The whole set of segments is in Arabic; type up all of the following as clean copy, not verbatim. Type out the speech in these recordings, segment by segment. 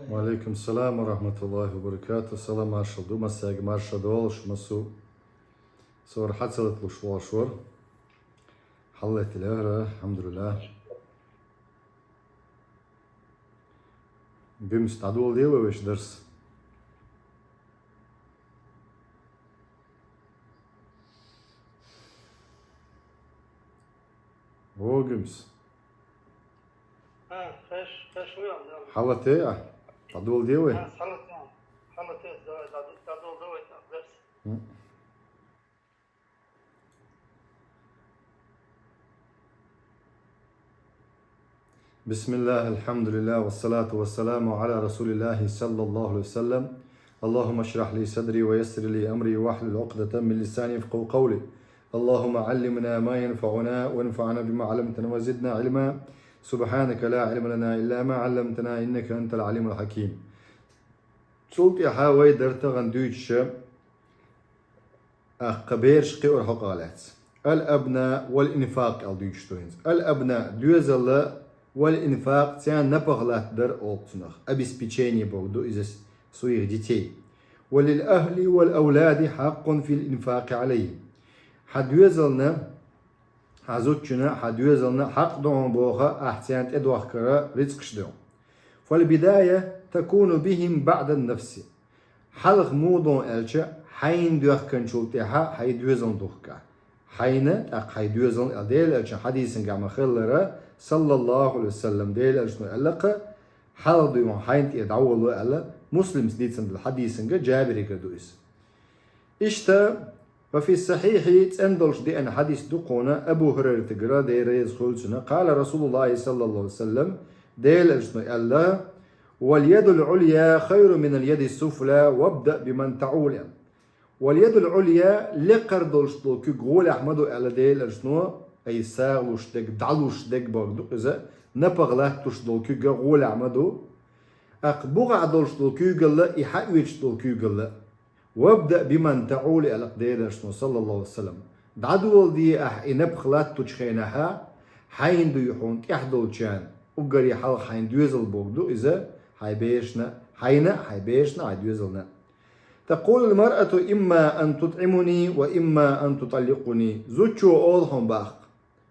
وعليكم السلام ورحمة الله وبركاته. سلام marshal du masag marshal dolsh masu صور حصلت له شوار حلت الأهرة الحمد لله. بمستعدول دي وش درس هو جمس فاش ويا حلت ايه تعدول دي وين حلت تعدول دوي درس بسم الله الحمد لله والصلاة والسلام على رسول الله صلى الله عليه وسلم. اللهم اشرح لي صدري ويسر لي أمري واحلل عقدة من لساني يفقهوا قولي. اللهم علمنا ما ينفعنا وانفعنا بما علمتنا وزدنا علما. سبحانك لا علم لنا إلا ما علمتنا إنك أنت العليم الحكيم. سولت حاوي درت غندوش قبيرش قيور حقالات الأبناء والإنفاق الدوش توينز الأبناء دوزل والإنفاق تيان نبغلات در أوتنخ обеспечение بودو إذا своих детей. وللأهل والأولاد حق في الإنفاق عليه. حدوزلنا حزوجنا حدوزلنا حق دون بوخا أحسنت إدوخ كرا رزقش دون. فالبداية تكون بهم بعد النفس. حلق مودون ألشا حين دوخ كنشولتها حي دوزن دوخكا. حين حي دوزن أديل ألشا حديثن قام خلرا صلى الله عليه وسلم ديل ألشنو ألقى حال ديون حين يدعو الله ألا مسلم سديتسن الحديثن جابري كدويس. إشتا وفي الصحيح تندلش دي أن حديث دقونا أبو هريرة تقرأ دي ريز خلصنا قال رسول الله صلى الله عليه وسلم ديل ألشنو ألا واليد العليا خير من اليد السفلى وابدأ بمن تعول. واليد العليا لقردلش دو كي قول أحمدو ألا ديل ألشنو أي ساغلوش دك دعلوش دك بردو إذا نبغلاتوش دو كي قول أحمدو أقبوغ دولش دو كي قل إحاويش دو كي قل وابدأ بمن تعول ألا ديل ألشنو صلى الله عليه وسلم دعدول دي نبغلاتو تشخينها حين دو يحون إحدول كان وقري حال حين دوزل بردو إذا حيبيشنا حيبيشنا حيدوزلنا. تقول المرأة إما أن تطعمني وإما أن تطلقني. زوجو أولهم باق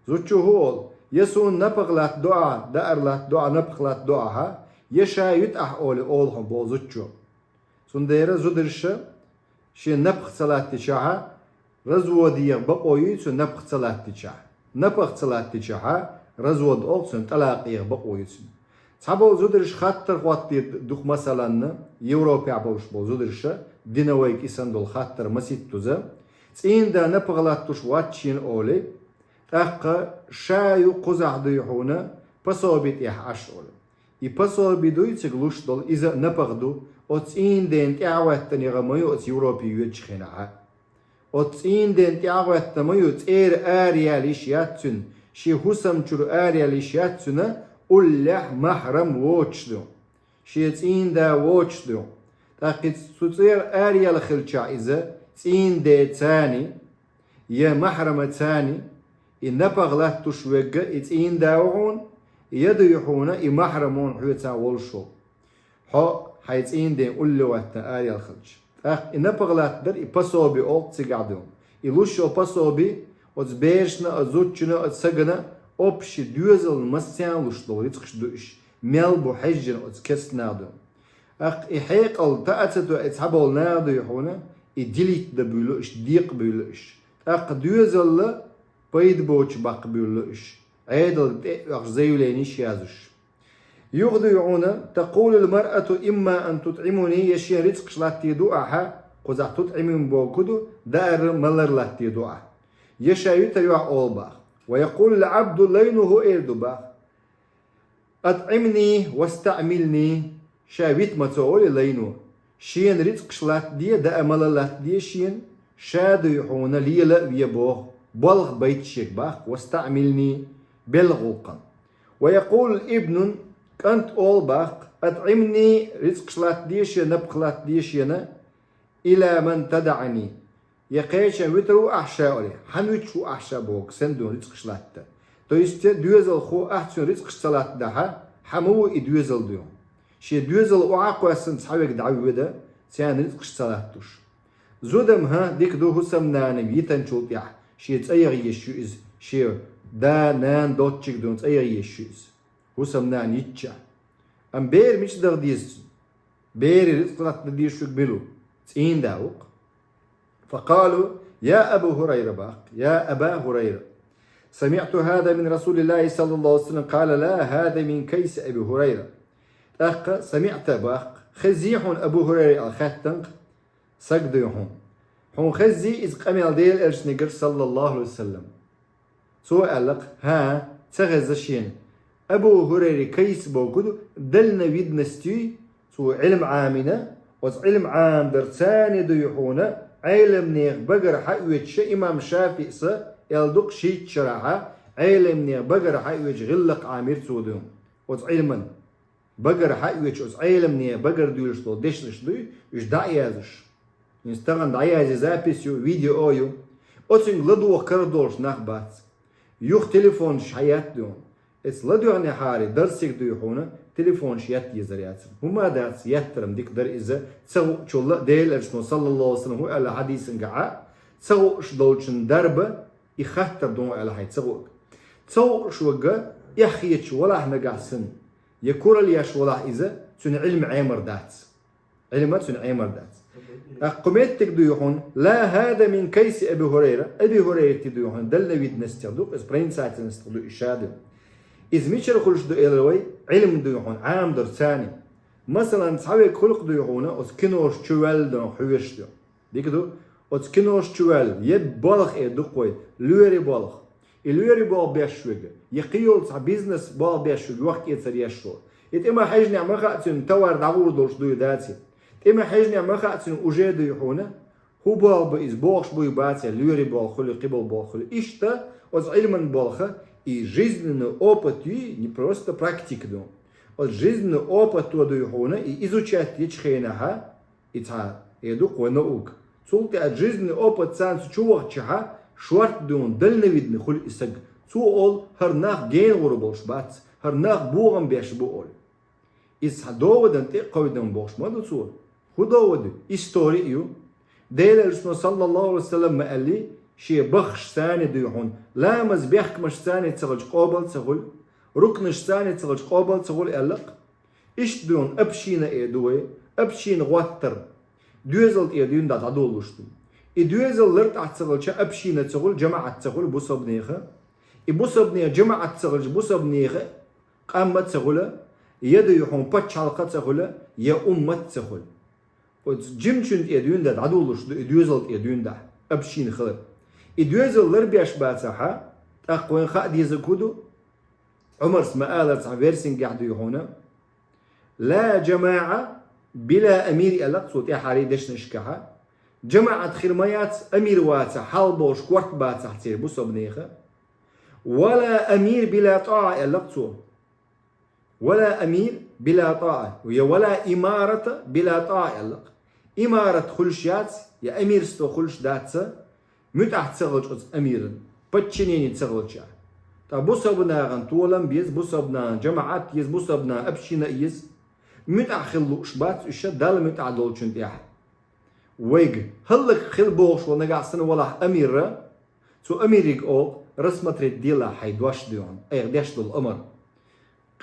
زوجو هول يسون نبغلات دعاء دارلات دعاء نبغلات دعاءها يشا يتأح أولهم بول زوجو سنديرة زودرشة شي نبغ صلاة تشاها رزو ديغ بقوي سو نبغ صلاة تشاها نبغ صلاة تشاها رزو أول سن طلاق يغ بقوي سن صحابو زودرش خاطر وقت دوخ مثلا يوروبيا بولش بول زودرشة دينويك إسندول خاطر مسيت توزا تين دا نبغلاتوش واتشين أولي تاقا شايو قزع ديحونا بصوبيت يحاش أولي يبصوبي دوي تغلوش دول إذا نبغدو أو تين دين تعوات نغميو أو يوروبي يوتشخينها أو تين دين تعوات نميو تير آرياليش ياتسون شي حسم چور آرياليش ياتسونا أولح محرم ووچدو شي تين دا ووچدو تاقيت سوتير آريال خلچا إذا تين دي تاني يا محرم تاني إن نبغلات تشوق تين داوعون يديحونا إي محرمون حيوتا والشو حو حيتين دي أولي واتا آريال خلچ إن نبغلات در إي بصوبي أول تسيقعدون إي لوشو بصوبي أتبيرشنا أزوتشنا أتسقنا أبشي دوزل مسيان لوشدو ريتخش دوش ميل بو حجن أتكست نادو إحيق تأتتو إتحبول نادو يحونا إدليت دبولوش ديق بولوش دوزل بيد بوش باق بولوش عيدل زيولينيش يازوش يغضيعونا تقول المرأة إما أن تطعمني يشي رزق شلاتي دوعها قزع تطعمين بوكدو دار ملر لاتي دوعها يشا يتيوع أولباخ ويقول العبد لينه إيردباخ أطعمني واستعملني شاويت متعولي لينو شين رزق شلات دي دا أملالات دي شين شادو يحونا ليلا ويبوخ بلغ بيت شيك باخ واستعملني بلغوقا. ويقول ابن كنت أولباخ أطعمني رزق شلات دي شين نبخلات دي شين إلى من تدعني يقيشن ويترو أحشاء حنويتشو أحشاء بوك سندون رزق شلات. То есть دوزل خو أحسن رزق شلات دها حمو إدوزل ديون شي دوزل وعاقوا سن صحابك دعوة سيان رزقش صلاتوش زودم ها ديك دو هسم نانم يتنشوط يح شي تأيغ يشوز شي دا نان دوتشك دون تأيغ يشوز هسم نان يتشا أم بير مش دغديس بير رزق ديشوك بلو تين داوق فقالوا يا أبو هريرة باق يا أبا هريرة سمعت هذا من رسول الله صلى الله عليه وسلم قال لا هذا من كيس أبي هريرة أخ سمعت باق خزيحون أبو هريرة الخاتنق سقديهم هون خزي إذ قمل ديل إرشنقر صلى الله عليه وسلم سؤال لك ها تغزشين أبو هريرة كيس بوكدو دلنا ويد نستي سو علم عامنا وز علم عام درساني ديحونا علم نيغ بقر حقويتش إمام شافعي يلدق شيء شرعها علم نيغ بقر حقويتش غلق عامير سودهم وز علما بقر حقويتش وز علم نيغ بقر ديولش دو ديشلش دوي وش دعيازش نستغن دعيازي زابيسيو فيديو أويو أتسنغ لدو وكردولش نخبات يوخ تليفون شحيات دون اس لدو عني حاري درسك ديحونا تليفون شيات يزريات هما دارس يترم ديك در إذا تسو شو ديل أرسنو صلى الله عليه وسلم هو على حديث قاع تسو شدولشن دربة يخطر دون على حي تسو شو قا يخيتش ولا إحنا قاعسن يكور ليش ولا إذا تن علم عمر دات علمات تن عمر دات قمت تقديون لا هذا من كيس أبي هريرة تقديون دل ويد نستخدم إسبرين ساعة نستخدم إشادة إذا ميشر خلش دو إلوي علم ديوحون عام درساني مثلا صحابي خلق ديوحونا أتكنوش شوال دون حويش ديو ديكدو أتكنوش شوال يد بالغ دو قوي لوري بالغ اللوري بالغ بيشوغ يقيول صح بيزنس بالغ بيشوغ وقت يتسر يشوغ إما حاجني عم خاطن توار دعور دولش دو داتي إما حاجني عم خاطن أوجي ديوحونا هو بالغ بإز بالغش بو يباتي لوري بالغ خلي قبل بالغ خلي إشتا أز علما بالغ и жизненный опыт и не просто практика, да. Вот жизненный опыт то дойхона и изучать ечхейнаха и та эдук в наук. Цулти от жизненный опыт сан чувак чаха шварт дон дальновидный хуль исаг. Цу ол харнах ген урболш бац, харнах бугам беш буол. Из доводан те ковидан бош маду цу. Худоводы историю ديل الرسول صلى الله عليه وسلم قال لي شي بخش ثاني ديحون لا مزبيحك مش ثاني تغلج قابل تغل ركنش ثاني تغلج قابل تغل قالك إيش دون أبشينا إيدوي أبشين غواتر دوزل إيدون دا تعدولوشتو إدوزل لرت عتغلش أبشينا تغل جماعة تغل بوصبنيخة إبوصبنيخ جماعة تغلج بوصبنيخة قامة تغل يديحون باتش حلقة تغل يا أمة تغل جمشن إيدون دا تعدولوشتو إدوزل إيدون دا أبشين خلق إدوزل لربيش باتساحة أقوين خاد يزكودو عمر سمآلة تعبيرسين قاعدو يهونا لا جماعة بلا أمير ألق صوت إحاري دش نشكحة جماعة خرميات أمير واتسا حالبوش كورت باتسا حتير بوصو بنيخة ولا أمير بلا طاعة ألق صوت ولا أمير بلا طاعة ولا إمارة بلا طاعة ألق إمارة خلشيات يا أمير ستو خلش داتسا متعت تغلج أميرا بتشنيني تغلج بوصبنا غن طولم بيز بوصبنا جماعات يز بوصبنا أبشنا يز متع خلو شبات إيش دال متع دولشن تيح ويج هلك خل بوش ولا قاعد ولا أميرة تو أميرك أو رسمة رديلا حيدواش ديون أي ديش دول أمر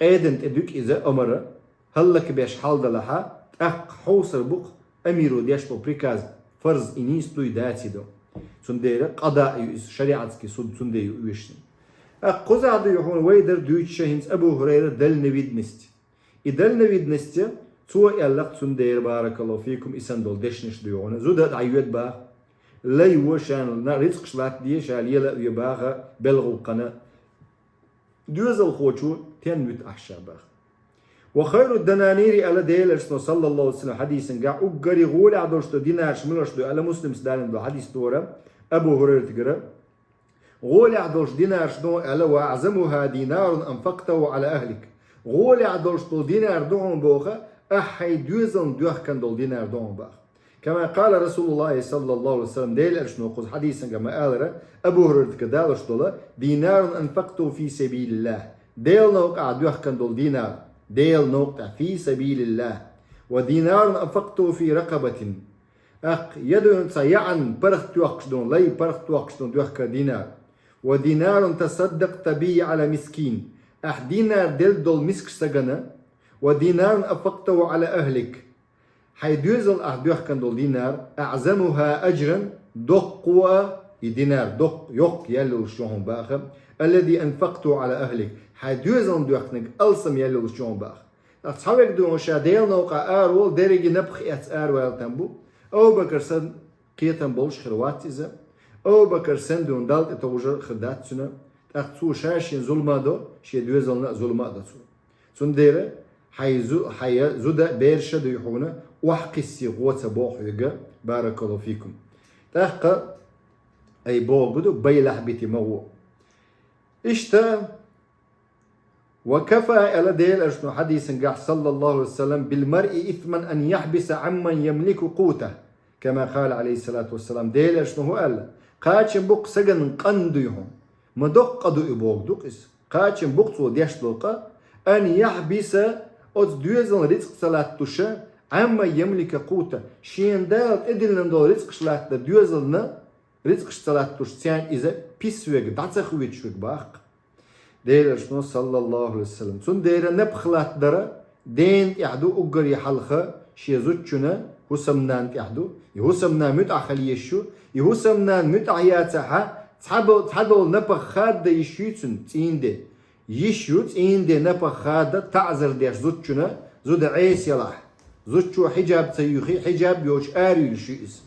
قيدن تدوك إذا أمر هلك بيش حال دلها أق حوصر بق أميرو ديش دول بريكاز فرض إنيس توي داتي دو سنديرة قضاء شريعتك سود سندير ويشتن قزع ديوحون ويدر دويتش شهنز أبو هريرة دل نويد نستي إدل نويد نستي تو يلق سندير بارك الله فيكم إسان دول دشنش ديوحون زودت عيوت با لا يوشان رزق شلات دي شال يلا يباغا بلغو قنا دوزل خوشو تنويت أحشا باغ وخير الدنانير على ديل ارسنو صلى الله عليه وسلم حديثا قاع اقري غول عدوشتو دينار شملوشتو على مسلم سدالن دو حديث تورا ابو هريرة تقرا غول عدوش دينار شنو على واعزمها دينار انفقته على اهلك غول عدوشتو دينار دوهم بوخا احي دوزن دوخ كان دول دينار دوهم باخ كما قال رسول الله صلى الله عليه وسلم ديل ارسنو قز حديثا كما قال ابو هريرة كدالشتو دينار انفقته في سبيل الله ديل نوقع دوخ كان دول دينار ديل نقطة في سبيل الله ودينار أنفقته في رقبة يدون سيعن برخت وقشدون لي برخت وقشدون دوخك دينار ودينار تصدقت به على مسكين دينار دل دول مسك سجنة ودينار أنفقته على أهلك حيدوزل دوخك دول دينار أعظمها أجرا دقوا دينار دق يق يلو شون باخر الذي أنفقته على أهلك حيدوزل دوخنك ألسم يلو شون باخر أصحابك دون شاديل نوقع أرول درجة نبخ أرول تنبو أو بكرسن قيتن بولش خروات إذا أو بكرسن دون دالت توجر خدات سنة أخذوا شاشين ظلما دو شيء دوزلنا ظلما دو سن ديره حي زودا بيرشة دو يحونا وحقسي غوة بوح يجا بارك الله فيكم تحقق أي بوغدو بيلح بيتي مغو إشتا وكفى على ديل أجنو حديث قح صلى الله عليه وسلم بالمرء إثما أن يحبس عمن يملك قوته كما قال عليه الصلاة والسلام ديل أجنو هو قال قاتشن بوق سجن قنديهم مدق قدو إبوغ دوقس قاتشن بوق تو ديشلوقا أن يحبس أز دوزن رزق صلاة تشا عما يملك قوته شين دالت إدلن دول رزق صلاة دوزن رزق صلاة تشا إذا بيسوك دعتخويت شوك باق دير أجنو صلى الله عليه وسلم سن دير نبخلات درا دين يعدو أقر يحلخة شيزوتشنا هسمنان يعدو يهسمنا متأخل يشو يهسمنا متأحياتها تحدول نبخاد دا يشيوتن تين دي يشيوت إن دي نبخاد تعذر ديش زوتشنا زود عيس يلاح زوتشو حجاب تيوخي حجاب يوش آريو لشيئس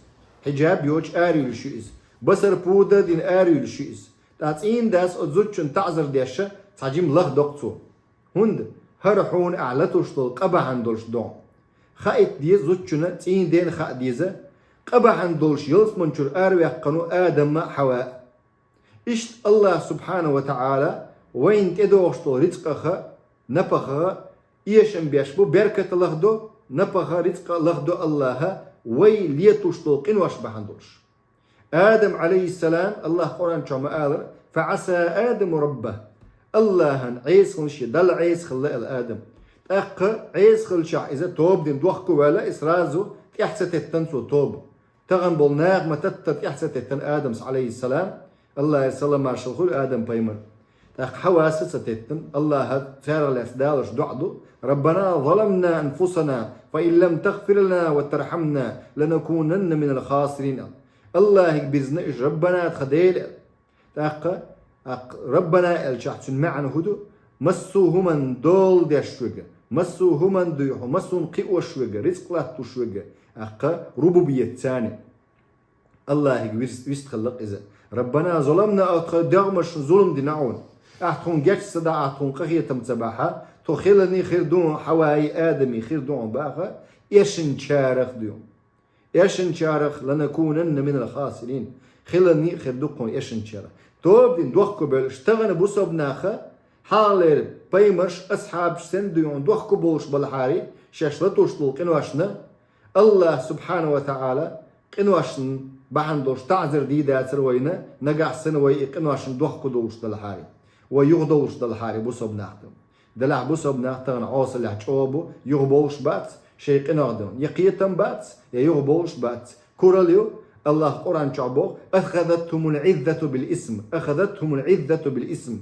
حجاب يوش آريو لشيئس بصر بودا دين آريو لشيئس تاتين داس أزوجن تعذر ديشة تاجيم لغ دقتو هند هرحون أعلتوش طول قبعن دولش دون خايت دي زوجنا تين دين خا ديزة قبعن دولش يلس منشور أروي قنو آدم حواء إشت الله سبحانه وتعالى وين تدوش طول رزقها نبخها إيشن بيشبو بركة لغدو نبخها رزق لغدو الله وي ليتوش طول قنوش بحن دولش آدم عليه السلام الله قرآن شو ما قال فعسى آدم ربه الله عيس خلش دل عيس خل الآدم عيس خلش إذا توب دين دوخكو ولا إسرازو تحسة التنسو توب تغن بالناغ ما تحسة التن آدم عليه السلام الله يسلم ما شلخول آدم بيمر حواسة ستتن الله سار الأسدالش دعدو ربنا ظلمنا أنفسنا فإن لم تغفر لنا وترحمنا لنكونن من الخاسرين الله بزنش ربنا تخديل ربنا الشخص معنا هدو مسوهما دول دشوجة مسوهما ديحو مسون قوة شوجة رزق لا تشوجة ربوبية ثاني الله يستخلق إذا ربنا ظلمنا دغمش ظلم دنعون أحتون جاك صدا أحتون قخية تمتبعها تخيلني خير دون حواي آدمي خير دون باخا إيشن شارخ ديون إيشن شارخ لنكونن من الخاسرين خلني خير دقون إيشن شارخ توب دين دوخكو بل اشتغن بوسوب ناخا حالير بيمرش أصحاب سن ديون دوخكو بولش بالحاري شاشلتوش طول قنواشنا الله سبحانه وتعالى قنواشن بحندوش تعذر دي داتر وينا نقع سنوي قنواشن دوخكو دولش دالحاري ويغدولش دالحاري بوسوب ناختم دلع بوسوب ناختم عوص اللي هتشوبو يغبولش بات شيء قنادون يقيتم بات يغبولش بات كوراليو الله قرآن شعبه أخذتهم العزة بالاسم أخذتهم العزة بالاسم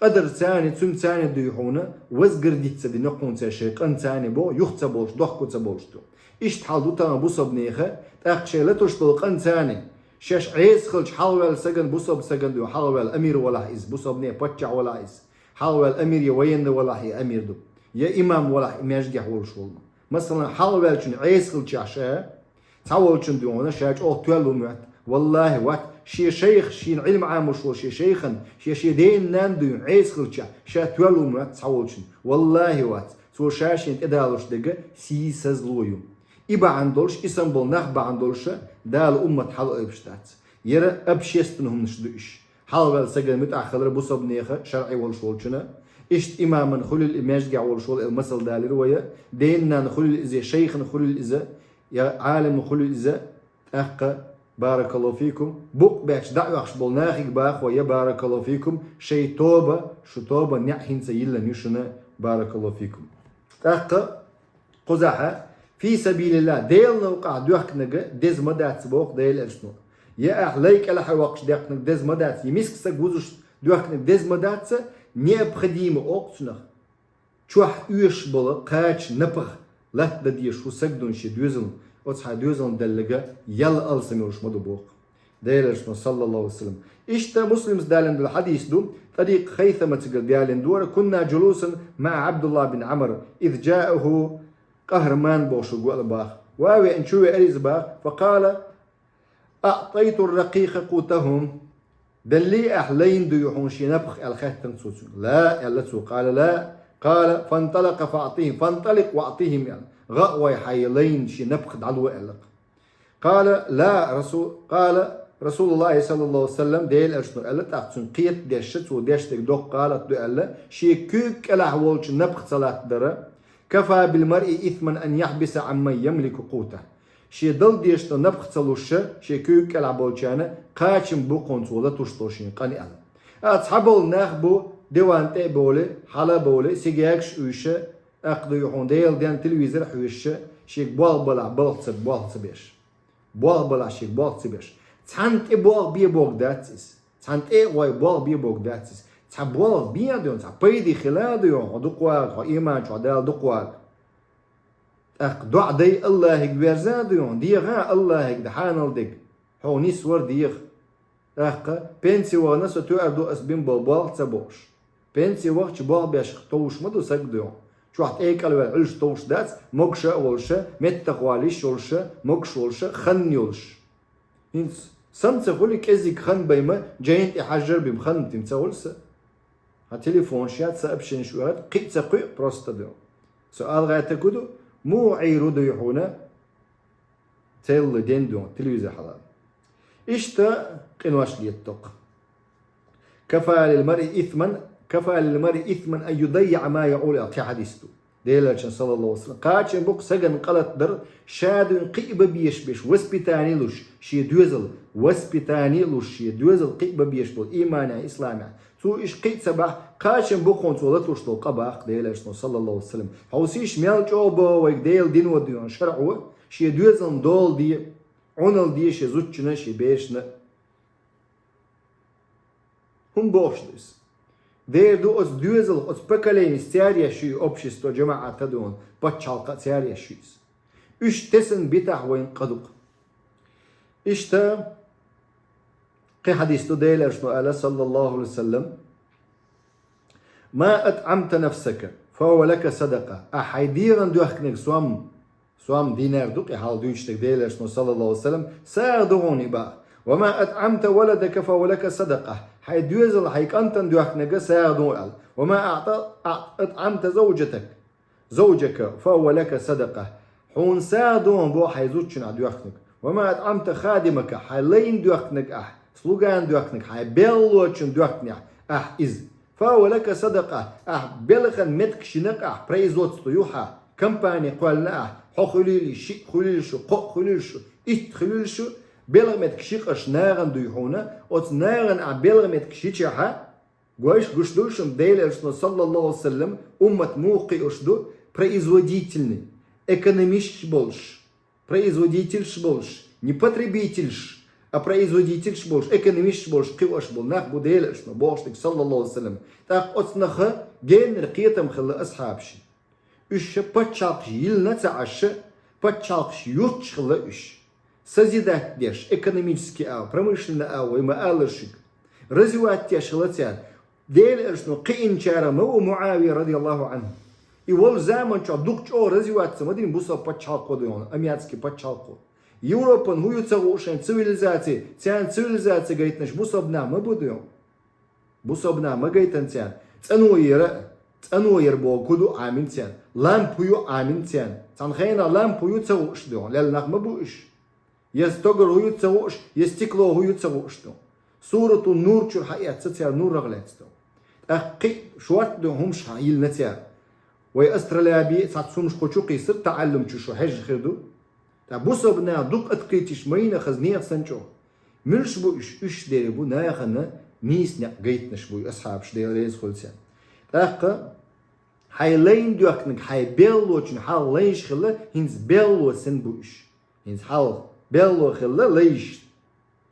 قدر ثاني تم ثاني ديحونا وزقر ديت سدي نقون تشيء قن ثاني بو يختبولش ضحكو تبولشتو إيش تحالدو تنا بوصب نيخه أخشيلتوش طلقن ثاني شاش عيس خلش حلوال سجن بوصب سجن دو حلوال أمير ولا عيس بوصب نيه بتشع ولا عيس حلوال أمير يوين ولا هي أمير دو يا إمام ولا إماج جح ولش والله مثلا حلوال شن عيس خلش عشاء تعول شن ديونا شاش أو تولو معت والله وقت شي شيخ شي علم عام وشو شي شيخا شي دين نان ديون عيس خلش شا تولو معت تعول شن والله وقت سو شاشين إدالوش دقة سيسز لويو إبا عندولش إسنبول نخ بعندولش دال أمة حلو إبشتات يرى أبشيستنهم نشدوش حلوال سجل متأخر بوصب نيخة شرعي والشولشنا إشت إماما خلي الإماج قاع والشول المثل دالي رواية ديننا نخلي الإزا شيخ نخلي الإزا يا عالم نخلي الإزا أخا بارك الله فيكم بوق باش دعوة أخشبول ناخيك باخ ويا بارك الله فيكم شي توبة شو توبة نحين سيلا نيشنا بارك الله فيكم تاق قزحة في سبيل الله ديل نوقع دوخنق دز مدات بوق ديل ارشنو يا أحليك على حواقش دوخنق دز مدات يمسك سجوزش دوخنق دز مدات необходимо اوقتنخ چوح يوش بلا قاچ نپخ لات دديش وسجدون شي دوزن وتصح دوزن دلقة يل ألسميوش مدو بوق ديل ارشنو صلى الله عليه وسلم اشتا مسلم دالن الحديث دو طريق خيثمة دالن دور كنا جلوسا مع عبد الله بن عمر إذ جاءه قهرمان بوشو قول باخ واوي انشوي أريز باخ فقال أعطيت الرقيق قوتهم دلي أحلين دو يحونشي نبخ الخاتم سوسو لا يلتسو قال لا قال فانطلق فأعطيهم فانطلق وأعطيهم يعني غأوي حيلين شي نبخ دعلو ألق قال لا قال رسول الله صلى الله عليه وسلم ديل أرشنو ألا تأخذون قيت ديشت وديشتك دوق قالت دو ألا شي كوك ألا حوالش نبخ صلاة درة كفى بالمرء إثما أن يحبس عمن يملك قوته شي دل ديشتو نبخ صلوشة شي كوك ألا حوالشانا قاچم بو قنصولة تشتوشين قاني ألا أصحابه ناخبو ديوان تقبولي حالا بولي سيجاكش ويشة أقضي يحون ديل ديان تلويزر حويشة شيك بوال بلع بلغتسب بوالتسبيش بوال بلع شيك بوالتسبيش تحنت بوال بي بوغ داتسيس تحنت واي بوال بي بوغ داتسيس تحب بوال بي ديون تحب بيدي خلال ديون ودقواك وإيمان شعدال دقواك أق دع دي الله يكبرزا ديون دي غا الله يكدحانل ديك هو نسور ديغ أق بنسي ونسو تو أردو أسبين بوال تسبوش بنسي وقت بوال بيش توش مدو سك ديون شو حت ايك الوال علش توش داتس مقشا ولشا متقواليش ولشا مقش ولشا خن يولش هنس سمت خولي كزيك خن بيما جاينت يحجر بمخن تمتولس هالتليفون شيات سأبشن شوات قيت سقي بروستا ديو سؤال غاية كدو مو عيرو دو يحونا تيل دين دون تلفزيون حلال اشتا قنواش ليتوق كفى للمرء إثما أن يضيع ما يقول أعطي حديثه ديلاشن صلى الله عليه وسلم قاچن بوك سجن قلت در شاد قيب بيش وسبيتاني لوش شي دوزل وسبيتاني لوش شي دوزل قيب بيش بول إيمان إسلام تو إيش قيت سبح قاچن بوك كونسولت لوش تو قباق ديلاشن صلى الله عليه وسلم هوسيش ميل جوبو ويك ديل دين وديون شرعو شي دوزل دول دي عنل دي شي زوتشنا شي بيشنا هم بوشدس Değerli os düzel os pekaleyn stiyar yaşıyor общество cemaat tadon paçalqa stiyar yaşıyoruz. Üç tesin bitah ve inqaduk. İşte ki hadiste değerler şunu ala sallallahu aleyhi ve sellem ma at'amta nefseke fehuve leke sadaka. Ahaydiran duhknek suam dinar duk hal düçtek değerler şunu sallallahu aleyhi ve sellem sa'duğuni ba. Ve ma at'amta veledeke fehuve leke sadaka. هاي دوزل هايك أنتن دوخ نجا ساعدون قال وما أطعمت زوجك فهو لك صدقة حون ساعدون بو حيزوجنا دوخنك وما أطعمت خادمك حيلين دوخنك سلوغان دوخنك حي بيلوچن دوخنك إز فهو لك صدقة بلغن متك شنك بريزوت يوحى كمباني قالنا حو خليل شي خليل شو قو خليل شو إت خليل شو بلغ مت كشيقش ناغن دويحونا اوت ناغن بلغ مت كشيچها гош гуштушим дейлершно саллаллаху алейхи вассалям уммат муқи ушду производительный экономист больш производительш больш не потребительш а производительш больш экономист больш киваш бол нах бу дейлершно боштик саллаллаху алейхи вассалям так отснахы генер қиятам хилла асхабши үш пачалш йилна цааш пачалш ютчхла үш созидать деш экономический промышленный и маалышик развивать те шелатян дейлершно қиин чарама у Муавия радиаллаху анху и вол заман чо дукчо развиваться мадин буса пачалко дон амятский пачалко Европан хуюца ушен цивилизации тян цивилизация говорит наш бусобна мы будем бусобна мы говорит тян цануер бо куду амин тян лампую амин тян цанхайна лампую цауш дон лел нахма буш есть тогр хуюца уш есть стекло хуюца уш дон сурату нур чур хаят цян нур раглецто أقي شوات دهم شايل نتيا ويأسترليابي ساتسومش كوشو قيصر تعلم شو حج خردو تبوسو بنا دوك أتقيتش مينا خزنية سنشو ملش بو إش ديري بو ناخنا نيس نق جيتنش بو أصحاب شدير ريز خلسان أقا هاي لين دوكنك هاي بيلو چن حال ليش خلا هنز بيلو سن بوش هنز حال بيلو خلا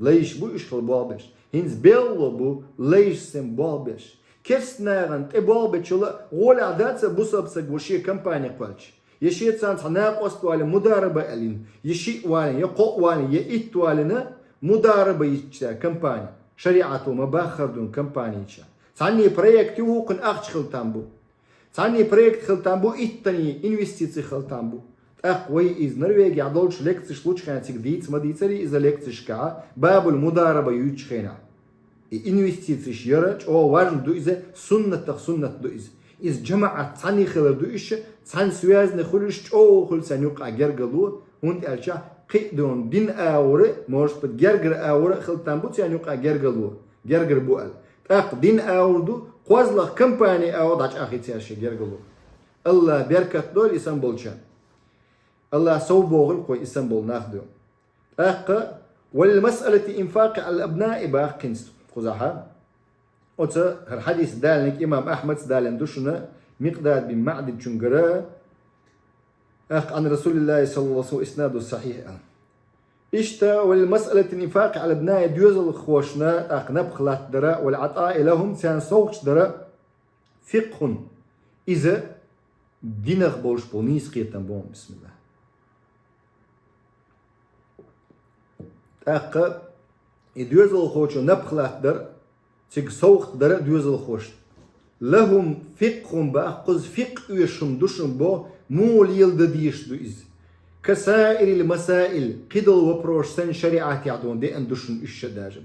ليش بوش خل بابش هنز بيلو بو ليش سن بابش كرسناغن تبابش ولا ولا عادات بوسبسك وشي كمباني قالش يشي تسان تناق وستوالي مداربة ألين يشي والين يقو والين يئت والنا مداربة يشتا كمباني شريعته مباخر دون كمباني يشتا تعني بريكت يوقن أخش خلطان بو تعني بريكت خلطان بو إتاني إنفستيسي خلطان بو أقوي إز نرويج يعدولش لكتش لوش خانتك ديت ما ديتري إذا لكتش كا باب المداربة يوش خينا إنفستيسي يرج أو واجن دو إذا سنة دو إز جماعة تعني خلا دو إيش تعني سوياز نخلش أو خل سنيوق أجرجلو هون ألشة قيدون دين أورة مش بتجرجر أورة خلطان بو سنيوق أجرجلو جرجر بوال أق دين أوردو قوزلا كمباني أو داش أخي تياشي جرجلو الله بركة دول إسمبول شان الله صوبوغل كوي إسمبول ناخدو أق والمسألة إنفاق على الأبناء باقينس خزاحة أوتا الحديث دالنك إمام أحمد دالن دوشنا مقداد بن معد جنجرا أخ عن رسول الله صلى الله عليه وسلم إسناده الصحيح إشتا والمسألة الإنفاق على الأبناء ديوزل خوشنا أخ نبخلات درا والعطاء لهم سان صوتش درا فقه إذا دينغ بولش بونيس قيتن بون بسم الله أخ ديوزل خوشنا نبخلات درا تيك صوت درا ديوزل خوش لهم فقه بأخذ فقه يشم دوشم بو مول يلد ديش دو إز كسائر المسائل قدل وبروش سن شريعات يعدون دي أندوشن الشداجم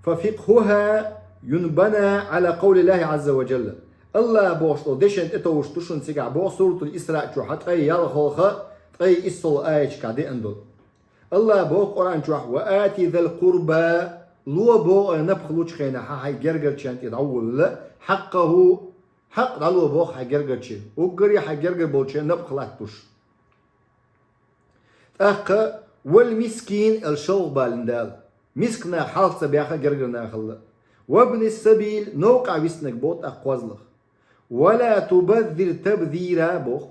ففقهها ينبنى على قول الله عز وجل الله بوشتو ديشن اتوش دوشن سيقع بو سورة الإسراء جو حتى يالخوخة تقي إصل آيش كادي أندل الله بو قرآن جوح وآتي ذا القربى لو بو نبخلوش خينا حاي جرجر شانت يدعول حقه حق دالو بو حاي جرجر شي وقري حاي جرجر بولشي نبخلاتوش أخ والمسكين الشوق بالندال مسكنا حالة بياخا جرجرنا خلا وابن السبيل نوقع ويسنك بوت أقوازلخ ولا تبذر تبذيرا بوخ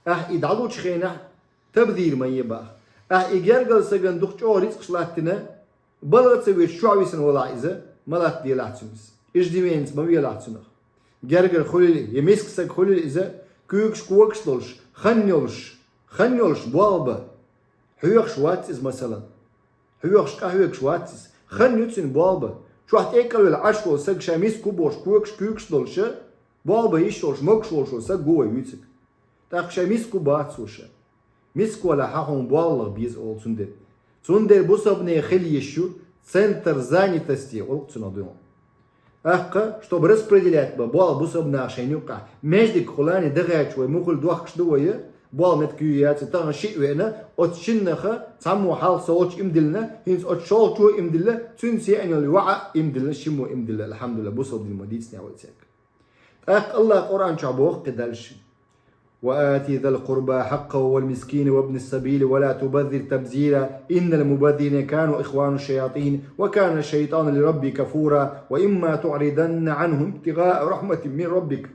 إدعالو تشخينا تبذير ما يباخ إجرجل سجن دخش أو رزق شلاتنا بلغت سويت شو عويسن ولا إذا ملات دي لاتسونس إيش ديمينس ما بيه لاتسونخ جرجل خليل يمسك سك خليل إذا كوكش كوكش دولش خنيولش بوالبا هيوخش واتس مثلا هيوخش كهيوخش واتس خنيوتسن بوالبا شو هتأكل العشوة سك شاميس كوبوش كوكش دولش بوالبا يشولش مكشولش سك جوا يوتسك تاخ شاميس كوباتسوش ميسكو ولا حاهم بوالله بيز أول سندر بوسابني خلي يشو центр занятости олцуна дом. Ахка, чтобы распределять бал бусабна шенюка между колани дагачвой мухул двах штуя бал меткуяти тан шиуена от шиннаха саму хал соч имдилна хинс от шолчу имдилла цунси анил ва имдилла шиму имдилла الحمدلله بوساب المدينه واتسك. أخ الله قرآن شعبوه قدالش وآتي ذا القربى حقه والمسكين وابن السبيل ولا تبذر تبذيرا إن المبذرين كانوا إخوان الشياطين وكان الشيطان لربي كفورا وإما تعرضن عنهم ابتغاء رحمة من ربك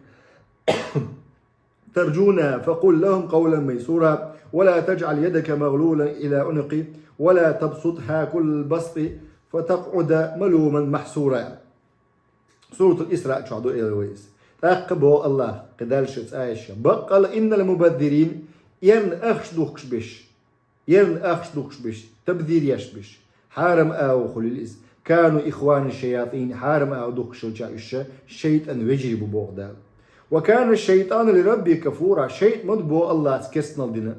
ترجونا فقل لهم قولا ميسورا ولا تجعل يدك مغلولا إلى عنقي ولا تبسطها كل البسط فتقعد ملوما محسورا. سورة الإسراء شعدوا إلى الويس أقبو الله قدالش عائشة بقل إن المبذرين يرن أخشدوكش بش تبذير يشبش حارم أو خليل كانوا إخوان الشياطين حارم أو دوكش الجائشة شيطان وجرب بوغدال وكان الشيطان لربي كفورا شيط مدبو الله تكسنا لدينا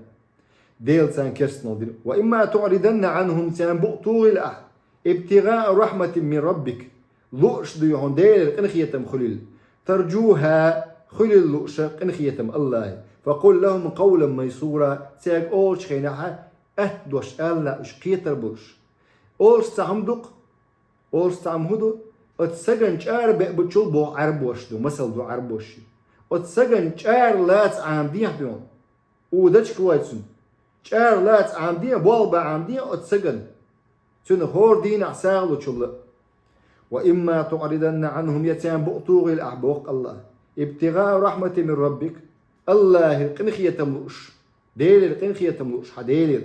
ديل سان كسنا لدينا وإما تعرضن عنهم سان بؤطوغ الأح ابتغاء رحمة من ربك لؤش ديون ديل انخيتم خليل ترجوها خلل لؤشق انخيتم الله فقل لهم قولا ميسورا سيق أولش خيناها أهدوش ألا إشقيتر بوش أولش تعمدق أولش تعمهدو أتسجن شار بقبتشل بو عربوش دو مثل دو عربوشي أتسجن شار لات عامدين دون ودش كويتسون شار لات عامدين بوالبا عامدين أتسجن سن هور دين عساغلو شبلا وإما تعرضن عنهم يتيان بؤطوغ الأحبوق الله ابتغاء رحمة من ربك الله القنخية تملؤش ديل القنخية تملؤش حديل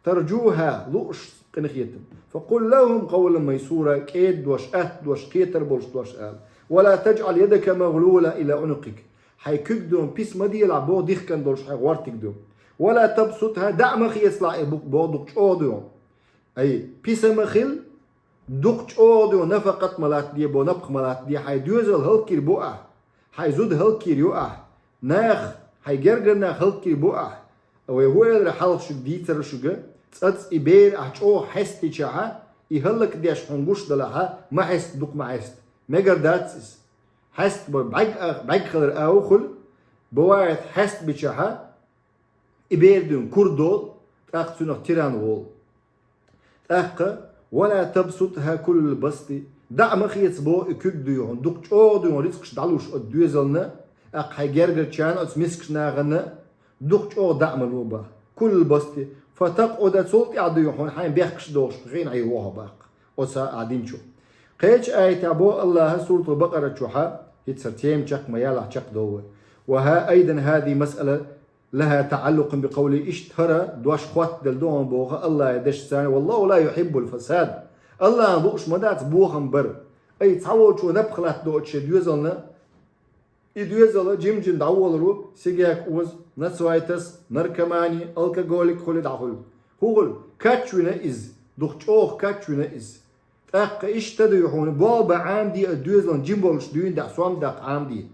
ترجوها لؤش قنخية فقل لهم قولا ميسورا كيد دوش دوش كيتر بولش دوش ولا تجعل يدك مغلولة إلى عنقك حي كدوم بيس مدي العبو ديخ كان دولش حي غوارتك دوم ولا تبسطها دع مخي يسلع بودك أوديو أي بيس مخيل دقش أوديو نفقت ملات دي بو نبق ملات دي حي دوزل هلكير بوأ حي زود هلكير يوأ ناخ حي جرجرنا هلكير بوأ أو هو يدر حال شو ديتر شو جا تأتس إبير أحجو حستي شاها يهلك ديش حنقوش دلها ما حست دق ما حست مجر داتس حست بعق خلر أوخل بواعد حست بشاها إبير دون كردول تأخذ سنة تيران غول تأخذ ولا تبسطها كل البسط دع مخيط بو إكيد ديون دق أو ديون رزقش دعلوش الدوزلنا أق هيجرجر كان أتمسكش ناغنا دق أو دع ملوبا كل البسط فتقعد صوت يعديون حين بيحكش دوش غين عيوها باق وسا قاعدين شو قيش آية عبو الله سورة البقرة شوحا يتسرتيم شق ميالا شق دوه وها أيضا هذه مسألة لها تعلق بقول اشتهر دوش خوات دلدوهم بوغا الله يدش ثاني والله لا يحب الفساد الله دوش مدات بوغم بر أي تعود شو نبخلات دوش ديوزلنا يدوزل جيم دعوالرو سيجاك وز نسوايتس نركماني الكاغوليك خلي دعول هو كاتشونا إز دوش أوه كاتشونا إز أق إشتدو يحون بابا عامدي الدوزلن جيمبولش دوين دع سوام دق عامدي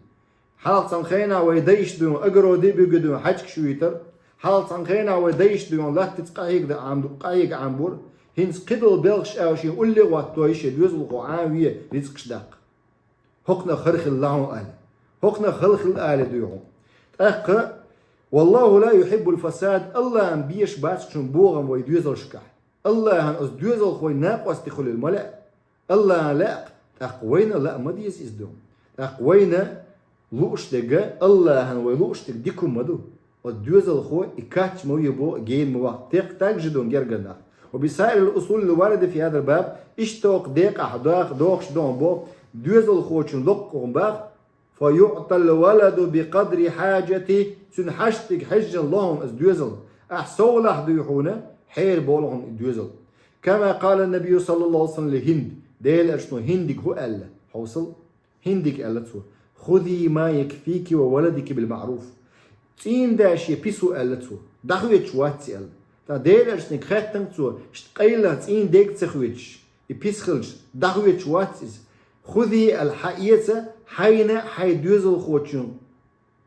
حال صنخينا ويديش دون أجرو دي بيجدون حجك شويتر حال صنخينا ويديش دون لا تتقايق دا عامدو قايق عامبور هنس قدل بلغش أوشي قول لي واتويش دوزل قوعاوية رزقش دق حقنا خرخ الله آل حقنا خلخ الآل ديهم أق والله لا يحب الفساد الله أن بيش باسكشن بوغم ويدوزل شكح الله أن أزدوزل خوي ناق واستخل الملأ الله لا أقوينا لا مديس إزدوم أقوينا لوش دقة الله هن ولوش تديكم مدو والدوزل خوي إكاتش مو يبو جين مو تجدون جرجنا وبسائر الأصول الواردة في هذا الباب اشتوق ديق أحداق دوخش دون بو دوزل خوشن لقهم باغ فيعطى الولد بقدر حاجته سنحشتك حج اللهم از دوزل أحسوله ديحونا حير بولهم الدوزل كما قال النبي صلى الله عليه وسلم لهند ديل أرشنو هندك هو ألا حوصل هندك ألا تسو خذي ما يكفيك وولدك بالمعروف تين داش يبيسو ألا تسو دخويتش واتسي ألا تا ديل أرشنك خاتن تسو اشتقيلة تين ديك تسخويتش يبيسخلش دخويتش واتسيز خذي الحقيقة حين حيدوزل خوتشون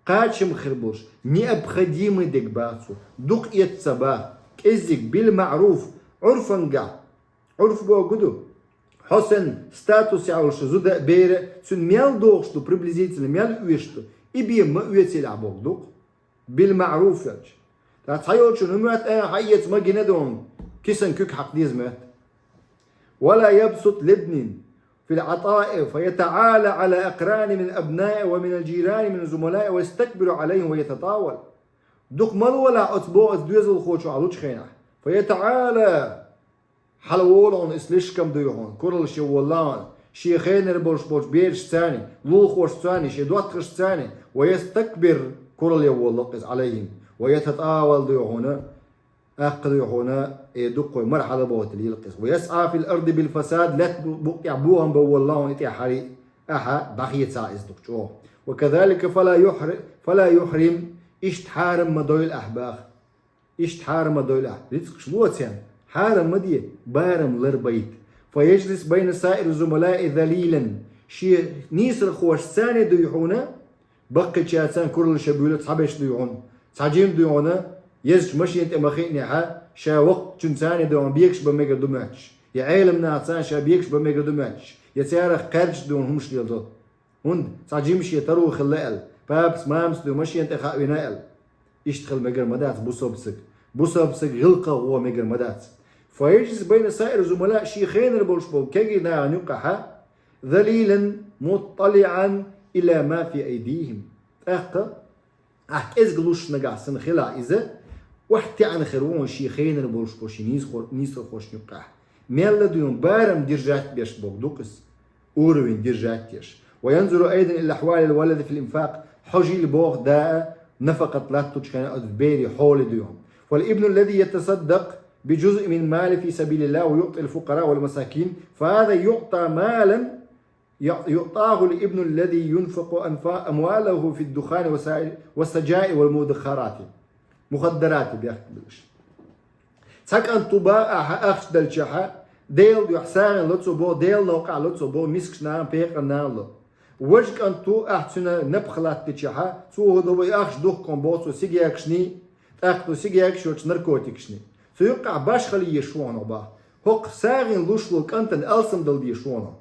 قاتشم خربوش необходимый ديك باتسو دوق يتسبا كزيك بالمعروف عرفا قا عرف بو قدو حسن статус яулшы зуда бері сүн мял доғшты приблизительно мял уешты и бе ма уетел абогдук بالمعروف яч та тайочун умат хайец магинедон кисен күк хақ дизмет ولا يبسط لابن في العطاء فيتعالى على أقران من الأبناء ومن الجيران من الزملاء ويستكبر عليهم ويتطاول دوك مال ولا أتبوع دوزل خوشو علوش خينا فيتعالى حلوولون إسليشكم ديوهون كورل شوولان شيخين ربوش بوش بيرش ثاني لوخوش ثاني شدواتخش ثاني ويستكبر كورل يوولقز عليهم ويتطاول ديوهون أقل ديوهون يدقوا مرحلة بوت يلقز ويسعى في الأرض بالفساد لا يعبوهم بوالله إتي حري أحا بخيت سائز دكتور وكذلك فلا يحرم اشتحارم مدويل أحباخ اشتحارم مدويل أحباخ رزق شلوتين حارم مدية بارم لربيت فيجلس بين سائر الزملاء ذليلا شي نيسر خوش ثاني ديوحونا بقي شاتان كل شبيلة صحبش ديوحون صحجيم ديوحونا يزج مشي انت مخيني حا شا وقت جن ثاني ديوحون بيكش بميقر دماتش يا عيلم ناعتان شا بيكش بميقر دماتش يا سيارة قرش ديوحون همش ليلدو هند صحجيم شي ترو خلال بابس مامس ديو مشي انت خاوي نائل اشتخل ميقر مدات بوصبسك غلقة هو ميقر مدات فيجلس بين سائر الزملاء شيخين البولشبو كي نقحا ذليلا مطلعا إلى ما في أيديهم إزغلوش نقاسن خلا إذا وحتى عن خيرون شيخين البولشبو نيس خوش نقح ميلا ديون بارم ديرجات بيش بوغدوكس أوروين ديرجات يش وينظر أيضا إلى أحوال الولد في الإنفاق حجي البوغ داء نفقة لا تشكن أدبيري حول ديهم. والابن الذي يتصدق بجزء من مال في سبيل الله ويعطي الفقراء والمساكين فهذا يعطى مالا يعطاه الابن الذي ينفق أمواله في الدخان والسجائر والمدخرات مخدرات بيختبلش سكن طباء أخش دلشها ديل يحسان لتصبو ديل نوقع لتصبو مسكش نام بيق نام وجك أنتو أحسن نبخلات تشها سو هدو أخش دوخ كومبوتو سيجيكشني أخدو سيجيكشوش نركوتيكشني سيوقع باش خلي يشوانو با هوق ساغن لوشلوك أنتن ألسم دل يشوانو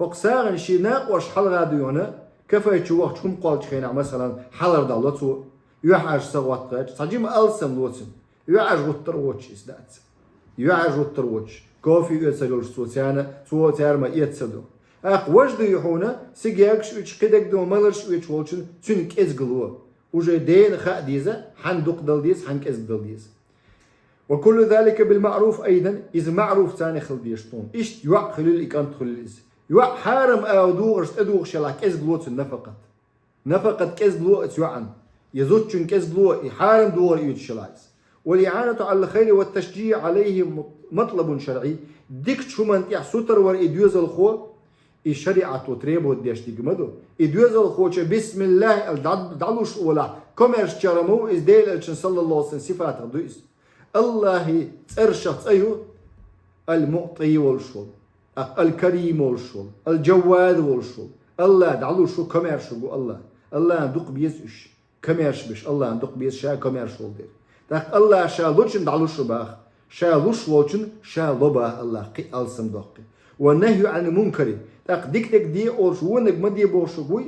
هوق ساغن شي ناقوش حل غاديونا كيف يتشوخ تكون قول تخينا مثلا حلر دلتو يوحاج سوات قاج سجيم ألسم لوتسم يوحاج غتروتش إسدات يوحاج غتروتش كوفي يتسجل سو تيارما يتسدو أخ وجد يحونا سيجاكش ويش قدك دو مالرش ويش والشن تنك إزغلو وجه دين خا ديزا حندق دل ديز حنك إزغل ديز وكل ذلك بالمعروف أيضا إذا معروف ثاني خل بيشتون إيش يوع خليل إكانت خليز يوع حارم أو دوغرش أدوغ شلاك إزغلوت نفقة كإزغلو يوعن يزوجن كإزغلو حارم دوغر يتشلايز والإعانة على الخير والتشجيع عليه مطلب شرعي ديك شو من ستر ور إديوز الخو الشريعة تريبو ديش تيجمدو إديوز الخو بسم الله الدعلوش ولا كمرش شرمو إزديل الشن صلى الله عليه وسلم صفات دويس الله ترشط أيو المعطي والشول الكريم والشول الجواد والشول الله دعلوشو كمرش الله ندق بيزش كمرش بش الله ندق بيز شا كمرش ولدير تاك الله شالوشن دعلوشو باخ شالوش والشن شالوبا الله قي ألسم دقي والنهي عن المنكر تاك ديك دي أولش ونك مدي بوشوي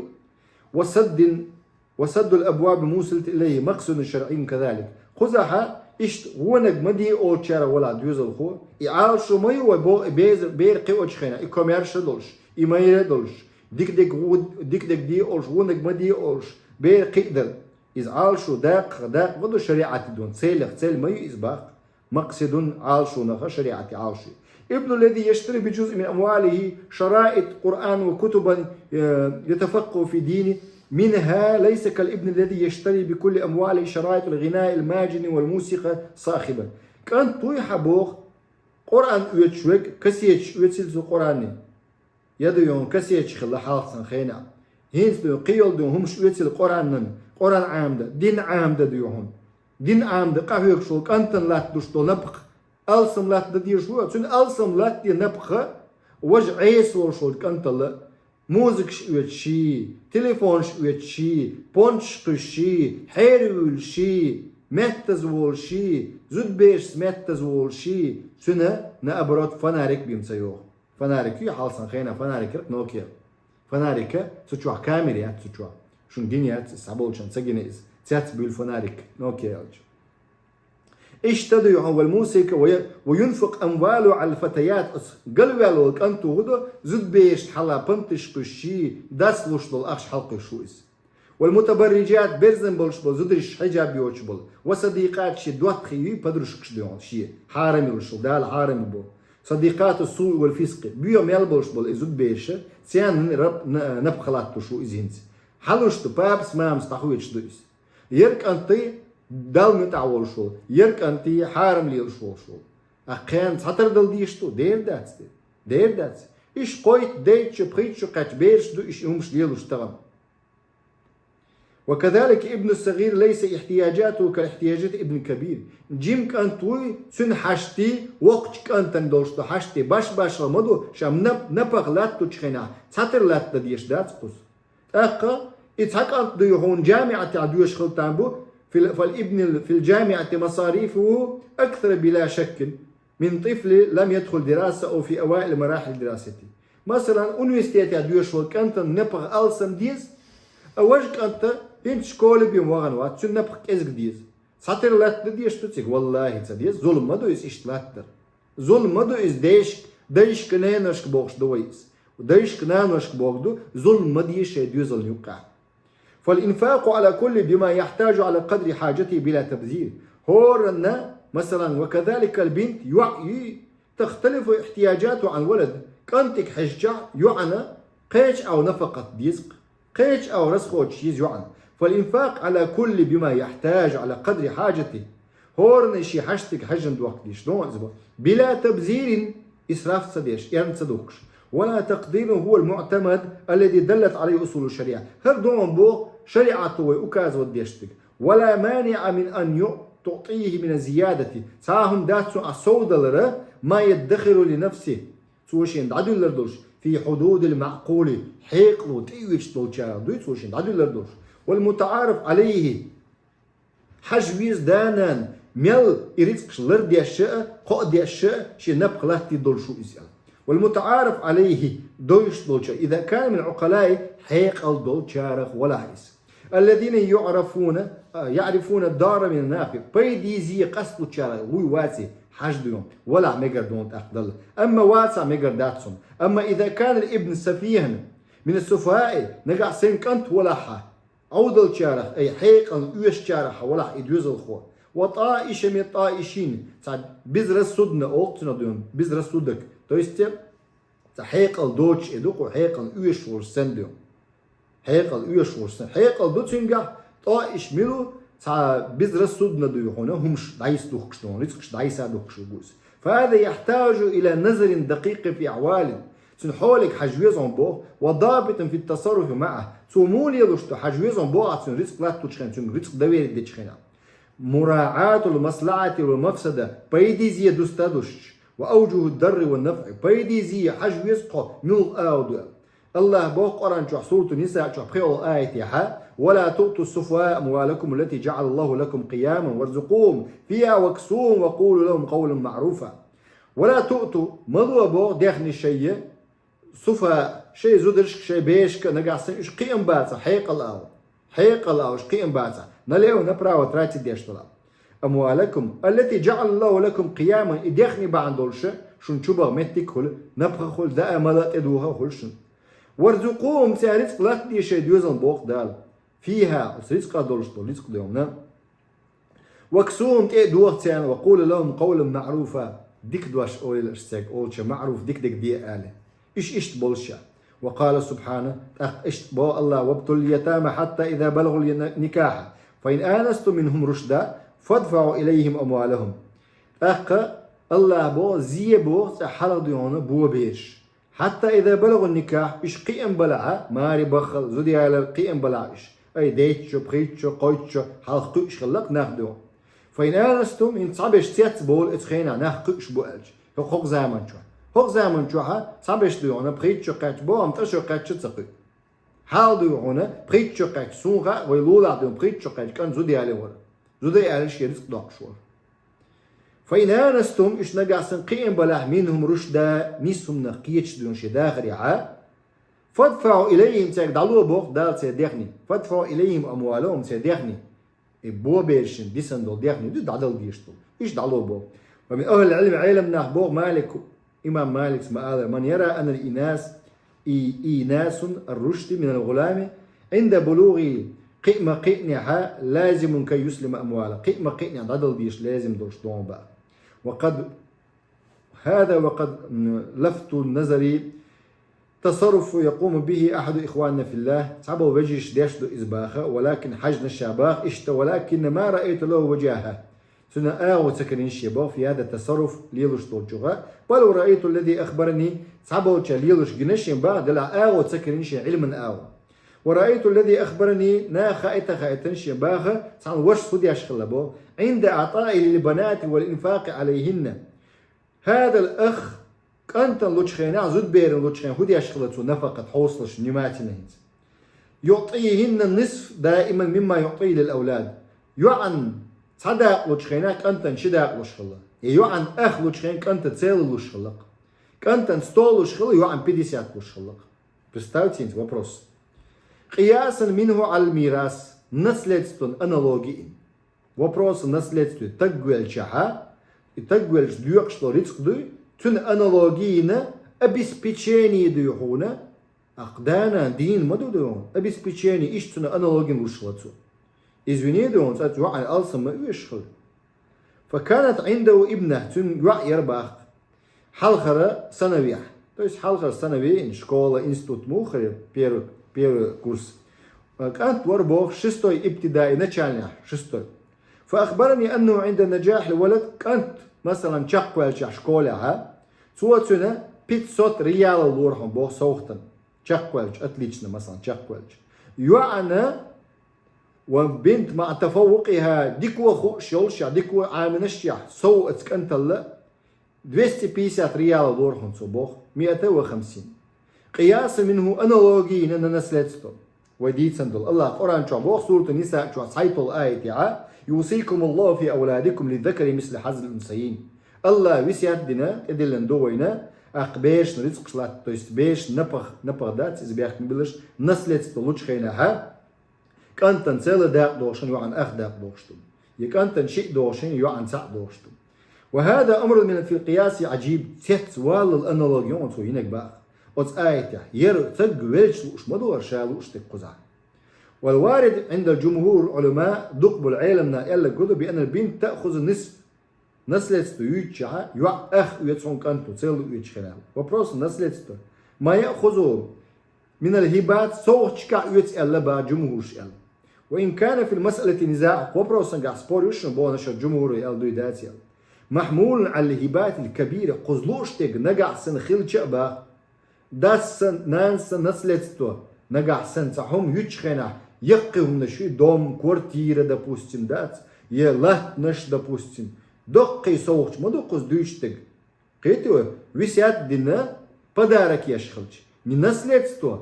وسد الأبواب موصلة إليه مقصد شرعي كذلك خزها إشت ونك مدي أولشارا ولا ديوزل خو إعال شو مي وبو بير قوش خينا إكمرش دولش إمير دولش ديك دي أولش ونك مدي أولش بير قدر إزعال شو داق ودو شريعة دون سيل مي إزباق مقصد عال شو نخ شريعة عالشي ابن الذي يشتري بجزء من أمواله شرائط قرآن وكتبا يتفقه في دينه منها ليس كالابن الذي يشتري بكل أمواله شرائط الغناء الماجن والموسيقى صاخبا كان تويح بوخ قرآن يتشوك كسيتش يتسلسل قرآن يدو كسيتش خلا حالصا خينا هينس دو قيل دو همش يتسل قرآن عامدة دين عامدة ديوهن دين عامدة قهوك شو كانتن لا تدشتو نبق ألسم لا تدير شو تون ألسم لا تدير نبق وجه عيس وشو كانتن موزك شي تليفون شي بونش شي حيرول شي متزول شي زود بيش متزول شي سنة نأبرد فنارك بيمسيوه فنارك يو حالصن خينا فنارك نوكيا فنارك تشوح كاميرا تشوح شون دنيا سابولشان سجنيز تات بالفنارك نوكيا اشتدوا هو الموسيقى وينفق أمواله على الفتيات قلوا له أنتو هدو زد بيش حلا بنتش قشي داس لوشل أخش حلق شويس والمتبرجات بيرزن بولشبل زدرش حجاب يوشبل وصديقات شي دوات خيوي بدرش كشدون شي حارم يوشل دال حارم بو صديقات السوء والفسق بيوم يلبولشبل زد بيش سيان نبخلاتو شو إزهنس حلوشتو بابس مامس تحويتش دويس يرك أنتي دال متعول شو يرك أنتي حارم ليل شو أخيان سطر دل ديشتو دير داتس إيش قويت ديتش بخيتش قات بيرش دو إيش يومش ليلوش تغم وكذلك ابن الصغير ليس احتياجاته كاحتياجات ابن الكبير جيم كانتوي سن حشتي وقت كانتن دوشتو حشتي باش رمضو شام نبغ لاتو تشخينا سطر لات ديش داتس قص أخا إتحقق دو يهون جامعة عدوش خلطان فالابن في الجامعة مصاريفه أكثر بلا شك من طفل لم يدخل دراسة أو في أوائل مراحل دراسته مثلا أونيفرسيتي عدوش كانت نبغ ألسم ديز أوج كانت هنت شكول بيوم وغنوات شو نبغ إزق ديز ساتر لات ديش تتسيق والله تديز ظلم مدو إز إشتلاتر ظلم مدو إز ديش كنانوش كبوغش دويس وديش كنانوش كبوغدو ظلم مديش يدوزل يوقع فالإنفاق على كل بما يحتاج على قدر حاجته بلا تبذير هورنا مثلا وكذلك البنت تختلف احتياجاته عن ولد كانتك حجة يعنى قيش أو نفقة ديسق قيش أو رسخوش يزعن فالإنفاق على كل بما يحتاج على قدر حاجته هورن شي حاجتك حجن دوقت ديش بلا تبذير إسراف صديش يعني صدوقش ولا تقدير هو المعتمد الذي دلت عليه أصول الشريعة هر دون بو شريعة وكاز وديشتك ولا مانع من أن تعطيه من الزيادة ساهم داتسو أصود ما يدخر لنفسه سوشين دعدو لردوش في حدود المعقول حيق وتيوش دولشارة دوي سوشين دعدو لردوش والمتعارف عليه حجويز دانان ميل إريتكش لرديش قوديش شي نبقلاتي دولشو إزيال والمتعارف عليه دوش دولشا إذا كان من عقلاء حيق الدولشارة ولا عيس الذين يعرفون الدار من النافع بيدي زي قصد الشارع ويواسي حجدهم ولا مقر دون أفضل أما واسع مقر داتهم أما إذا كان الابن سفيها من السفهاء نقع سنك أنت ولا حا أوضل شارع أي حيق الأوش شارع ولا إدوز الخور وطائش من الطائشين بزر السودنا أوقتنا دون بزر السودك تويستم حيق الدوش إدوك وحيق الأوش ورسندهم حيق الأوش ورسن حيق الدوتشنجا طائش ميلو بزر السودنا دو هنا همش دايس دوخشتون ريسكش دايسا دوخشوغوز فهذا يحتاج إلى نظر دقيق في أعوال سنحولك حجويزون بو وضابط في التصرف معه سمول يلوشتو حجويزون بو عشان ريسك لا تشخن سن ريسك دوير ديتشخنا مراعاة المصلحة والمفسدة بيدي زي دوستادوش وأوجه الضر والنفع بيدي زي حجويزقو ميل آودو الله بو قرآن شو سورة النساء شو بخير آية ولا تؤتوا السفهاء أموالكم التي جعل الله لكم قياما وارزقوهم فيها واكسوهم وقولوا لهم قولا معروفا ولا تؤتوا مضوا بو داخل الشيء سفهاء شيء زودرش شيء بيش نقاسن إيش قيم باتsa حيق الله إيش قيم باتsa نليو نبراو تراتي ديش طلع أموالكم التي جعل الله لكم قياما إدخني بعد دولش شون شبه متكل نبخل ذا ملات إدوها خلشن وارزقوهم سياريسك لا تدي شيء ديوزن بوق دال فيها رزق دولش رزق اليوم وكسوهم تأدوه تان وقول لهم قولا معروفا ديك دوش أول اشتاق أولش معروف ديك دي آله إيش بولشا وقال سبحانه إيش بو الله وابتل اليتامى حتى إذا بلغوا النكاح فإن آنستم منهم رشدا فادفعوا إليهم أموالهم الله بو زي بو حلق ديونه بو بيش حتى إذا بلغوا النكاح إيش قيم بلعه ماري بخل زودي على القيم بلعش أي ديتشو بخيتشو قويتشو حلقو إيش خلق ناخدو فإن آنستم إن صعبش تيات بول إتخينا ناخدو إيش بولج هو زمان شو هو زمان شو ها صعبش ديونا بخيتشو قاتش بو أم تشو قاتش تسقي حال ديونا بخيتشو قاتش سونغا ويلولا ديون بخيتشو قاتش كان زودي على ورا زودي على شيء رزق داقشور فإن آنستم إيش نقاسن قيم بلاه منهم رشدا نيسهم نقيتش ديون شي داخري ها فادفعوا إليهم سيدعلوا بوق دال سيدخني فادفعوا إليهم أموالهم سيدخني بو بيرشن ديسن دول دخني دو دعدل ديشتو إيش دعلوا بوق ومن أهل العلم علمنا بوق مالك إمام مالك اسمه من يرى أن الإناس إيناس الرشد من الغلام عند بلوغ قئم قئنها لازم كي يسلم أمواله قئم قئن دعدل ديش لازم دوش دون بقى وقد لفت النظر تصرف يقوم به أحد إخواننا في الله صعب وجهش ديشدو إزباخة ولكن حجنا الشاباخ ولكن ما رأيت له وجاهه سنة آغو تسكرين الشباخ في هذا التصرف ليلوش طولجوها بل رأيت الذي أخبرني صعب وجه ليلوش جنش بعد دلع آغو تسكرين علما آغو ورأيت الذي أخبرني نا خائتا شباخة صعب وش صدي أشخلبه عند أعطاء للبنات والإنفاق عليهن هذا الأخ أنت لوتشخينا زود بير لوتشخين هودي أشخلته نفقة حوصلش نماتنا يعطيهن النصف دائما مما يعطيه للأولاد يعن صدق لوتشخيناك أنت شداق لوشخلا يعن أخ لوتشخينك أنت تسيل لوشخلق أنت ستول لوشخلا يعن بيديسيات لوشخلق представьте вопрос قياسا منه على الميراث наследствен аналогии вопрос наследствия тагвел чаха и тагвел ждёк что риск تن أنالوجينا обеспечение ديوهونا أقدانا دين ما دون обеспечение إيش تن أنالوجين وشلتو إذن دون سأتوا عن ألسم ما يشخل فكانت عنده ابنة تن يربح حلخرة سنوية То есть حلقة ثانوي, школа, институт мухари, первый курс. كانت وربوخ شستوي ابتدائي начальня, шестой. فأخبرني أنه عند نجاح الولد كانت مثلا شقوالش школе, цуацуна 500 ريال لورهم بوخ سوختن. شقوالش, отлично مثلا شقوالش. يعني وبنت مع تفوقها ديكوا خوشولش ديكوا عامنشيا سوءت كنتل 250 ريال لورهم صبوخ 150. قياس منه أنالوجي إن نسلتستو وديت سندل الله قرآن شعبوخ سورة النساء شو صحيح الآية يوصيكم الله في أولادكم للذكر مثل حظ الأنثيين. الله وسيات دينا إدلن دوينا أقبيش نرزق شلات تويست بيش نبغ دات إذا بيحكم بلش نسلتستو لوش خينها كانتن سيل داق دوشن يوعن أخ داق دوشتم يكانتن شيء دوشن يوعن سع دوشتم. وهذا أمر من في القياس عجيب تحت وال الأنالوجيون سو ينك بقى أتس آيته ير تج ويلش لوش مدور شالوش تقزع. والوارد عند الجمهور علماء دقب العلمنا إلا جد بأن البنت تأخذ النصف نسلت يوتشع يوع أخ يتسون كانتو تسيل يوتشخنا وبروس نسلت ما يأخذه من الهبات صوتشكا يتسأل با جمهور شأل. وإن كان في المسألة نزاع وبروس نجح سبوريوش بونش الجمهور يالدو داتيال محمول على الهبات الكبيرة قزلوش تج نجح سن خيل شأبا داس نانس نسلتستو نجح سن صحهم يتشخنا يقهم نشي دوم كوارتيرا допустим دات يلات نش допустим دقي صوتش ما دقز دوشتج قيتوا وسيات دينا подарок يشخلش من نسلتستو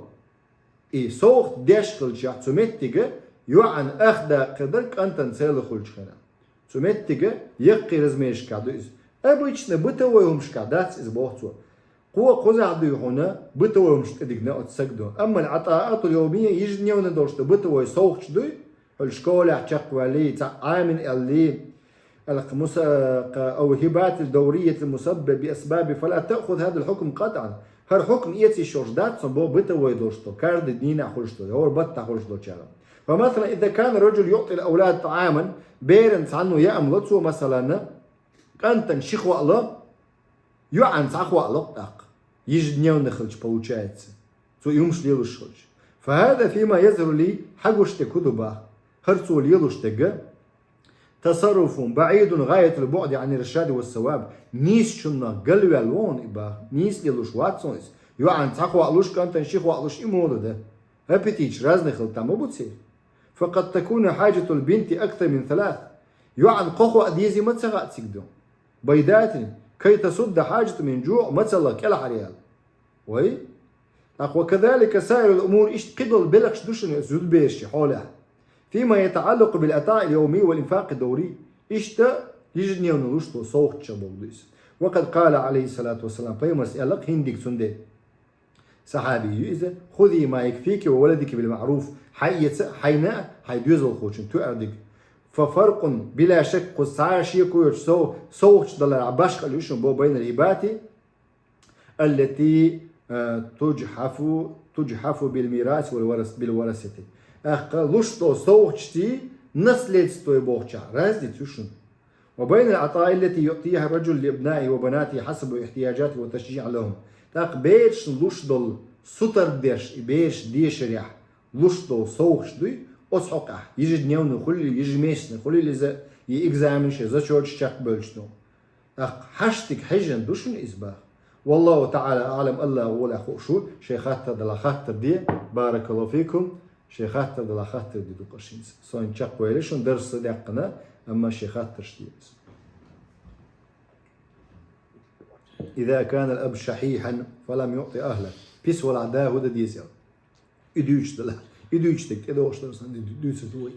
и صوت ديشخلش عتمتيجا يوعن أخدا قدرك أنت نسيل خلش خنا عتمتيجا يقي رزميش كادوز обычно бытовой шкадats из бохцу قوة قزع دو هنا بتوي مش تدقنا أتسجدو. أما العطاءات اليومية يجنيونا دوشتو بتوي سوقش دو الشكولة حشق ولي تعامل اللي أو هبات الدورية المسبب بأسباب فلا تأخذ هذا الحكم قطعا. هر حكم يتي شوشدات صنبو بتوي دوشتو كارد الدين أخلشتو هو بطا خلشتو شارع. فمثلا إذا كان الرجل يعطي الأولاد طعاما بيرنس عنه يأملتسو مثلا كانت نشيخوا الله يوعن ساخوا لقطق ежедневно خلش получается تو يومش ليلوش خلش. فهذا فيما يظهر لي حقوش تكذبه هرسو ليلوش تجا تصرف بعيد غاية البعد عن الرشاد والثواب نيس شنا قلوا لون إبا نيس ليلوش واتسونس يوعن ساخوا لوش كان تنشيخ وقلوش إمودة ده هبتيش رازن خلطة ما بتصير. فقد تكون حاجة البنت أكثر من 3 يوعن قخوا أديزي ما تسغات سيقدون بيدات كي تصد حاجة من جوع مثلا كلا حريال وي وكذلك سائر الأمور إيش قبل بلغش دوشن زود بيش حولها فيما يتعلق بالعطاء اليومي والإنفاق الدوري إيش تا يجني ونلوشتو صوت شبوليس. وقد قال عليه الصلاة والسلام في مسألة هندك سندي صحابي إذا خذي ما يكفيك وولدك بالمعروف حيناء حيدوز الخوشن تؤردك. ففرق بلا شك قصار شيكو صوت دلار عباش خليوشن بو بين الهبات التي تجحف بالميراث بالورثة. لشتو صوتشتي نسلتستو يبوخشا رازدي تشن. وبين العطاء التي يعطيها الرجل لابنائه وبناته حسب احتياجاته وتشجيع لهم. تاق بيش لشدل ستر ديش بيش ديشريح لشتو صوتشتي أصحقه يجد نيونه خلي يجي ميسنا خلي لذا يإكزامن شيء ذا شو تشتاق بلشتو. حشتك حجن دوشن إسباق. والله تعالى أعلم الله ولا خوشو شيخات دلا خاطر دي بارك الله فيكم شيخات دلا خاطر دي دوقشينس سوين تشاق ويلشون درس دقنا أما شيخات تشتيس. إذا كان الأب شحيحا فلم يعطي أهله بيس ولا عداه وده ديزيل إدوش دلا إدوش تك إدوش درسان إدوش توي